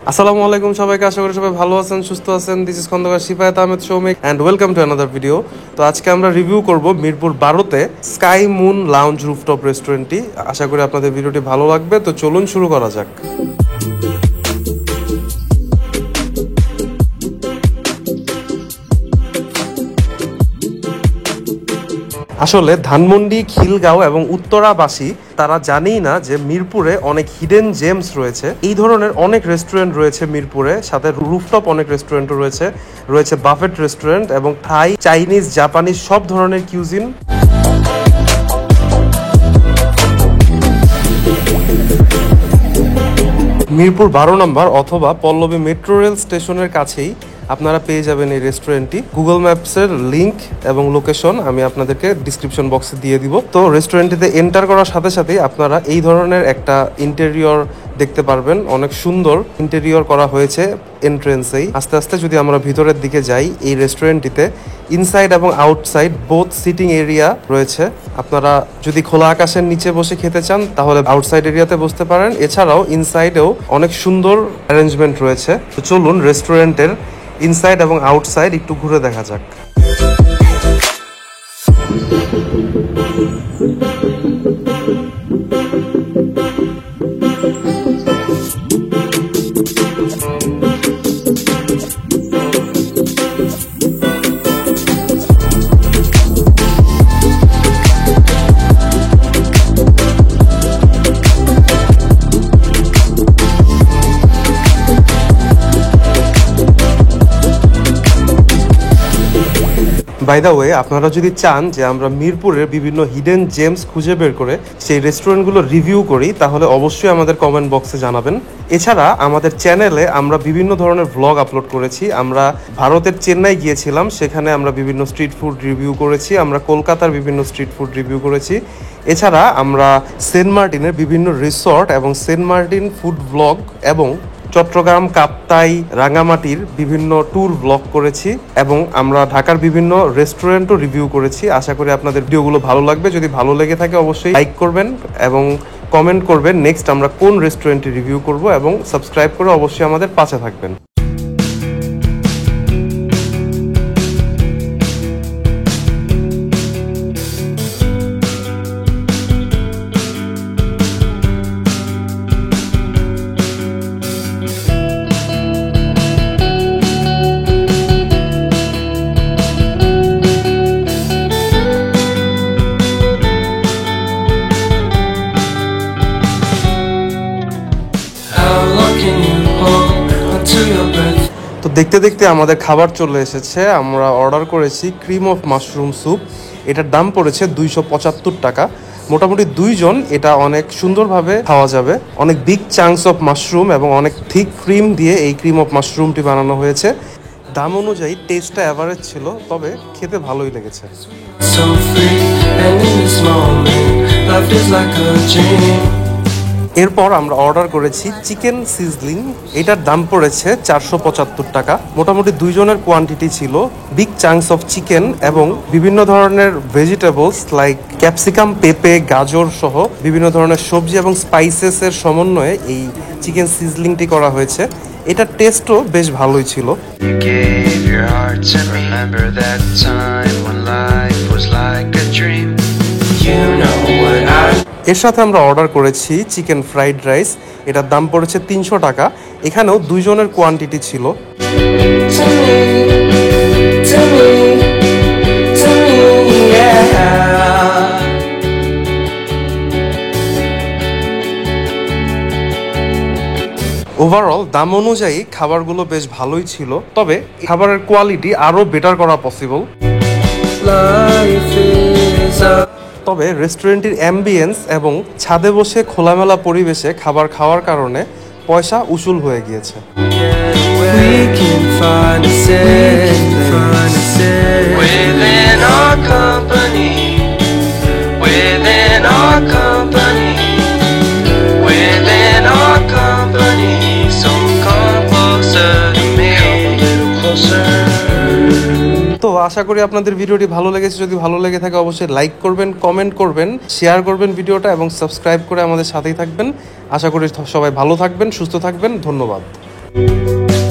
আসসালামু আলাইকুম সবাইকে, আশা করি সবাই ভালো আছেন, সুস্থ আছেন। This is Khandakar Shifayet Ahmed Soumik and welcome to another video. তো আজকে আমরা রিভিউ করব মিরপুর 12তে স্কাই মুন লাউঞ্জ রুফটপ রেস্টুরেন্টটি। আশা করি আপনাদের ভিডিওটি ভালো লাগবে। তো চলুন শুরু করা যাক। আসলে ধানমন্ডি, খিলগাঁও এবং উত্তরাবাসী তারা জানেই না যে মিরপুরে অনেক হিডেন জেমস রয়েছে। এই ধরনের অনেক রেস্টুরেন্ট রয়েছে মিরপুরে, সাথে রুফটপ অনেক রেস্টুরেন্টও রয়েছে বাফেট রেস্টুরেন্ট এবং থাই, চাইনিজ, জাপানিজ সব ধরনের কিউজিন। মিরপুর 12 নম্বর অথবা পল্লবী মেট্রো রেল স্টেশনের কাছেই আপনারা পেয়ে যাবেন এই রেস্টুরেন্টটি। গুগল ম্যাপসের লিংক এবং লোকেশন আমি আপনাদেরকে ডিসক্রিপশন বক্সে দিয়ে দিব। তো রেস্টুরেন্টটিতে এন্টার করার সাথে সাথেই আপনারা এই ধরনের একটা ইন্টেরিয়র দেখতে পারবেন। অনেক সুন্দর ইন্টেরিয়র করা হয়েছে এন্ট্রেন্সেই। আস্তে আস্তে যদি আমরা ভিতরের দিকে যাই, এই রেস্টুরেন্টটিতে ইনসাইড এবং আউটসাইড বোথ সিটিং এরিয়া রয়েছে। আপনারা যদি খোলা আকাশের নিচে বসে খেতে চান তাহলে আউটসাইড এরিয়াতে বসতে পারেন। এছাড়াও ইনসাইডেও অনেক সুন্দর অ্যারেঞ্জমেন্ট রয়েছে। তো চলুন রেস্টুরেন্টের ইনসাইড এবং আউটসাইড একটু ঘুরে দেখা যাক। বাই দ্য ওয়ে, আপনারা যদি চান যে আমরা মিরপুরের বিভিন্ন হিডেন জেমস খুঁজে বের করে সেই রেস্টুরেন্টগুলো রিভিউ করি, তাহলে অবশ্যই আমাদের কমেন্ট বক্সে জানাবেন। এছাড়া আমাদের চ্যানেলে আমরা বিভিন্ন ধরনের ভ্লগ আপলোড করেছি। আমরা ভারতের চেন্নাই গিয়েছিলাম, সেখানে আমরা বিভিন্ন স্ট্রিট ফুড রিভিউ করেছি। আমরা কলকাতার বিভিন্ন স্ট্রিট ফুড রিভিউ করেছি। এছাড়া আমরা সেন্ট মার্টিনের বিভিন্ন রিসর্ট এবং সেন্ট মার্টিন ফুড ভ্লগ এবং চট্টগ্রাম, কাপ্তাই, রাঙামাটির বিভিন্ন ট্যুর ব্লগ করেছি এবং আমরা ঢাকার বিভিন্ন রেস্টুরেন্টও রিভিউ করেছি। আশা করি আপনাদের ভিডিওগুলো ভালো লাগবে। যদি ভালো লেগে থাকে অবশ্যই লাইক করবেন এবং কমেন্ট করবেন নেক্সট আমরা কোন রেস্টুরেন্টে রিভিউ করব, এবং সাবস্ক্রাইব করে অবশ্যই আমাদের পাশে থাকবেন। তো দেখতে দেখতে আমাদের খাবার চলে এসেছে। আমরা অর্ডার করেছি ক্রিম অফ মাশরুম স্যুপ। এটার দাম পড়েছে 275 টাকা। মোটামুটি দুইজন এটা অনেক সুন্দরভাবে খাওয়া যাবে। অনেক বিগ চাংস অফ মাশরুম এবং অনেক থিক ক্রিম দিয়ে এই ক্রিম অফ মাশরুমটি বানানো হয়েছে। দাম অনুযায়ী টেস্টটা অ্যাভারেজ ছিল, তবে খেতে ভালোই লেগেছে। এরপর আমরা অর্ডার করেছি চিকেন সিজলিং। এটার দাম পড়েছে 475 টাকা। মোটামুটি দুইজনের কোয়ান্টিটি ছিল। বিগ চাংস অফ চিকেন এবং বিভিন্ন ধরনের ভেজিটেবলস লাইক ক্যাপসিকাম, পেঁপে, গাজর সহ বিভিন্ন ধরনের সবজি এবং স্পাইসেসের সমন্বয়ে এই চিকেন সিজলিংটি করা হয়েছে। এটার টেস্টও বেশ ভালোই ছিল। এর সাথে আমরা অর্ডার করেছি চিকেন ফ্রাইড রাইস। এটার দাম পড়েছে 300 টাকা। এখানেও দুইজনের কোয়ান্টিটি ছিল। ওভারঅল দাম অনুযায়ী খাবারগুলো বেশ ভালোই ছিল, তবে খাবারের কোয়ালিটি আরো বেটার করা পসিবল। তবে রেস্টুরেন্টের অ্যাম্বিয়েন্স এবং ছাদে বসে খোলামেলা পরিবেশে খাবার খাওয়ার কারণে পয়সা উসুল হয়ে গিয়েছে। তো আশা করি আপনাদের ভিডিওটি ভালো লেগেছে। যদি ভালো লেগে থাকে অবশ্যই লাইক করবেন, কমেন্ট করবেন, শেয়ার করবেন ভিডিওটা এবং সাবস্ক্রাইব করে আমাদের সাথেই থাকবেন। আশা করি সবাই ভালো থাকবেন, সুস্থ থাকবেন। ধন্যবাদ। ধন্যবাদ।